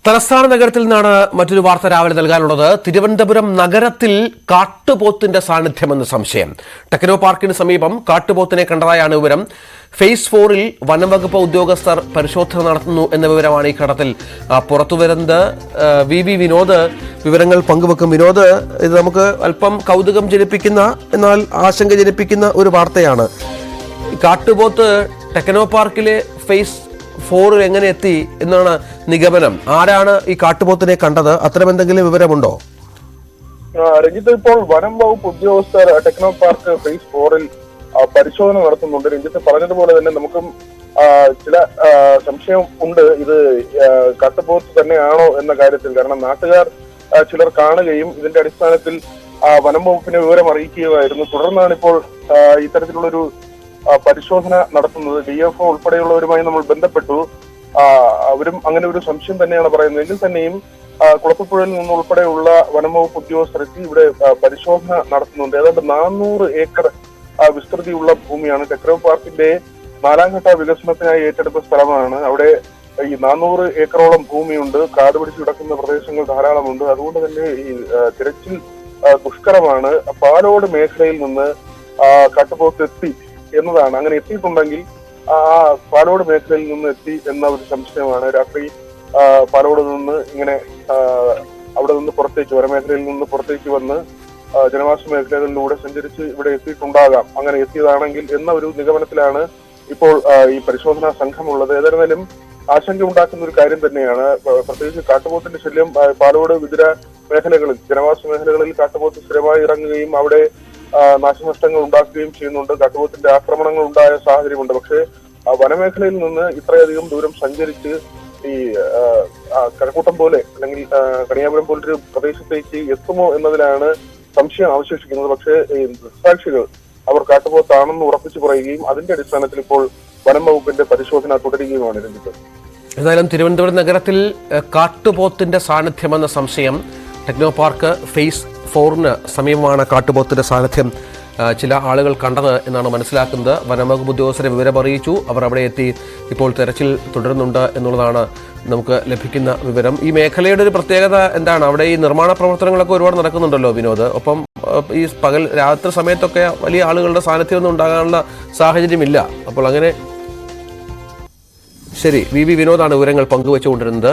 തലസ്ഥാന നഗരത്തിൽ നിന്നാണ് മറ്റൊരു വാർത്ത രാവിലെ നൽകാനുള്ളത്. തിരുവനന്തപുരം നഗരത്തിൽ കാട്ടുപോത്തിന്റെ സാന്നിധ്യമെന്ന് സംശയം. ടെക്നോ പാർക്കിന് സമീപം കാട്ടുപോത്തിനെ കണ്ടതായാണ് വിവരം. ഫേസ് 4-ൽ വനംവകുപ്പ് ഉദ്യോഗസ്ഥർ പരിശോധന നടത്തുന്നു എന്ന വിവരമാണ് ഈ ഘട്ടത്തിൽ പുറത്തുവരുന്നത്. വി വിനോദ് വിവരങ്ങൾ പങ്കുവെക്കും. വിനോദ്, ഇത് നമുക്ക് അല്പം കൗതുകം ജനിപ്പിക്കുന്ന എന്നാൽ ആശങ്ക ജനിപ്പിക്കുന്ന ഒരു വാർത്തയാണ്. കാട്ടുപോത്ത് ടെക്നോ പാർക്കിലെ ഫേസ് 4 എങ്ങനെ എത്തി എന്നാണ് നിഗമനം. ആരാണ് ഈ കാട്ടുപോത്തിനെ കണ്ടത്? അത്തരം എന്തെങ്കിലും വിവരമുണ്ടോ? രഞ്ജിത്ത്, ഇപ്പോൾ വനം വകുപ്പ് ഉദ്യോഗസ്ഥർ ടെക്നോ പാർക്ക് ഫേസ് 4-ൽ പരിശോധന നടത്തുന്നുണ്ട്. രഞ്ജിത്ത് പറഞ്ഞതുപോലെ തന്നെ നമുക്കും ചില സംശയം ഉണ്ട്, ഇത് കാട്ടുപോത്ത് തന്നെയാണോ എന്ന കാര്യത്തിൽ. കാരണം നാട്ടുകാർ ചിലർ കാണുകയും ഇതിന്റെ അടിസ്ഥാനത്തിൽ വനം വകുപ്പിനെ വിവരം അറിയിക്കുകയായിരുന്നു. തുടർന്നാണ് ഇപ്പോൾ ഇത്തരത്തിലുള്ളൊരു പരിശോധന നടത്തുന്നത്. DFO ഉൾപ്പെടെയുള്ളവരുമായി നമ്മൾ ബന്ധപ്പെട്ടു. അവരും അങ്ങനെ ഒരു സംശയം തന്നെയാണ് പറയുന്നത്. എങ്കിൽ തന്നെയും കുളത്തൂപ്പുഴയിൽ നിന്നുൾപ്പെടെയുള്ള വനംവകുപ്പ് ഉദ്യോഗസ്ഥർക്ക് ഇവിടെ പരിശോധന നടത്തുന്നുണ്ട്. ഏതാണ്ട് 400 ഏക്കർ വിസ്തൃതിയുള്ള ഭൂമിയാണ്. ടെക്നോ പാർക്കിന്റെ 4ാം ഘട്ട വികസനത്തിനായി ഏറ്റെടുത്ത സ്ഥലമാണ്. അവിടെ ഈ 400 ഏക്കറോളം ഭൂമിയുണ്ട്. കാട് പിടിച്ച് കിടക്കുന്ന പ്രദേശങ്ങൾ ധാരാളമുണ്ട്. അതുകൊണ്ട് തന്നെ ഈ തിരച്ചിൽ ദുഷ്കരമാണ്. പാലോട് മേഖലയിൽ നിന്ന് കാട്ടുപോത്ത് എത്തി എന്നതാണ്. അങ്ങനെ എത്തിയിട്ടുണ്ടെങ്കിൽ പാലോട് മേഖലയിൽ നിന്ന് എത്തി എന്ന ഒരു സംശയമാണ്. രാത്രി പാലോട് നിന്ന് ഇങ്ങനെ അവിടെ നിന്ന് പുറത്തേക്ക്, വനമേഖലയിൽ നിന്ന് പുറത്തേക്ക് വന്ന് ജനവാസ മേഖലകളിലൂടെ സഞ്ചരിച്ച് ഇവിടെ എത്തിയിട്ടുണ്ടാകാം. അങ്ങനെ എത്തിയതാണെങ്കിൽ എന്ന ഒരു നിഗമനത്തിലാണ് ഇപ്പോൾ ഈ പരിശോധനാ സംഘമുള്ളത്. ഏതായിരുന്നാലും ആശങ്ക ഉണ്ടാക്കുന്ന ഒരു കാര്യം തന്നെയാണ്. പ്രത്യേകിച്ച് കാട്ടുപോത്തിന്റെ ശല്യം പാലോട് വിതുര മേഖലകളിൽ, ജനവാസ മേഖലകളിൽ കാട്ടുപോത്ത് സ്ഥിരമായി ഇറങ്ങുകയും അവിടെ നാശനഷ്ടങ്ങൾ ഉണ്ടാക്കുകയും ചെയ്യുന്നുണ്ട്. കാട്ടുപോത്തിന്റെ ആക്രമണങ്ങൾ ഉണ്ടായ സാഹചര്യമുണ്ട്. പക്ഷേ വനമേഖലയിൽ നിന്ന് ഇത്രയധികം ദൂരം സഞ്ചരിച്ച് ഈ കഴക്കൂട്ടം പോലെ അല്ലെങ്കിൽ കണിയാപുരം പോലൊരു പ്രദേശത്തേക്ക് എത്തുമോ എന്നതിലാണ് സംശയം അവശേഷിക്കുന്നത്. പക്ഷേ ദൃക്സാക്ഷികൾ അവർ കാട്ടുപോത്താണെന്ന് ഉറപ്പിച്ചു പറയുകയും അതിന്റെ അടിസ്ഥാനത്തിൽ ഇപ്പോൾ വനം വകുപ്പിന്റെ പരിശോധന തുടരുകയുമാണ്. രഞ്ജിത്ത്, ഏതായാലും തിരുവനന്തപുരം നഗരത്തിൽ കാട്ടുപോത്തിന്റെ സാന്നിധ്യമെന്ന സംശയം. ടെക്നോ പാർക്ക് ഫേസ് 4-ന് സമീപമാണ് കാട്ടുപോത്തിന്റെ സാന്നിധ്യം ചില ആളുകൾ കണ്ടത് എന്നാണ് മനസ്സിലാക്കുന്നത്. വനംവകുപ്പ് ഉദ്യോഗസ്ഥരെ വിവരമറിയിച്ചു. അവർ അവിടെ എത്തി ഇപ്പോൾ തെരച്ചിൽ തുടരുന്നുണ്ട് എന്നുള്ളതാണ് നമുക്ക് ലഭിക്കുന്ന വിവരം. ഈ മേഖലയുടെ ഒരു പ്രത്യേകത എന്താണ്? അവിടെ ഈ നിർമ്മാണ പ്രവർത്തനങ്ങളൊക്കെ ഒരുപാട് നടക്കുന്നുണ്ടല്ലോ വിനോദ്. ഒപ്പം ഈ രാത്രി സമയത്തൊക്കെ വലിയ ആളുകളുടെ സാന്നിധ്യമൊന്നും ഉണ്ടാകാനുള്ള സാഹചര്യമില്ല. അപ്പോൾ അങ്ങനെ ശരി, വി വിനോദാണ് വിവരങ്ങൾ പങ്കുവെച്ചുകൊണ്ടിരുന്നത്.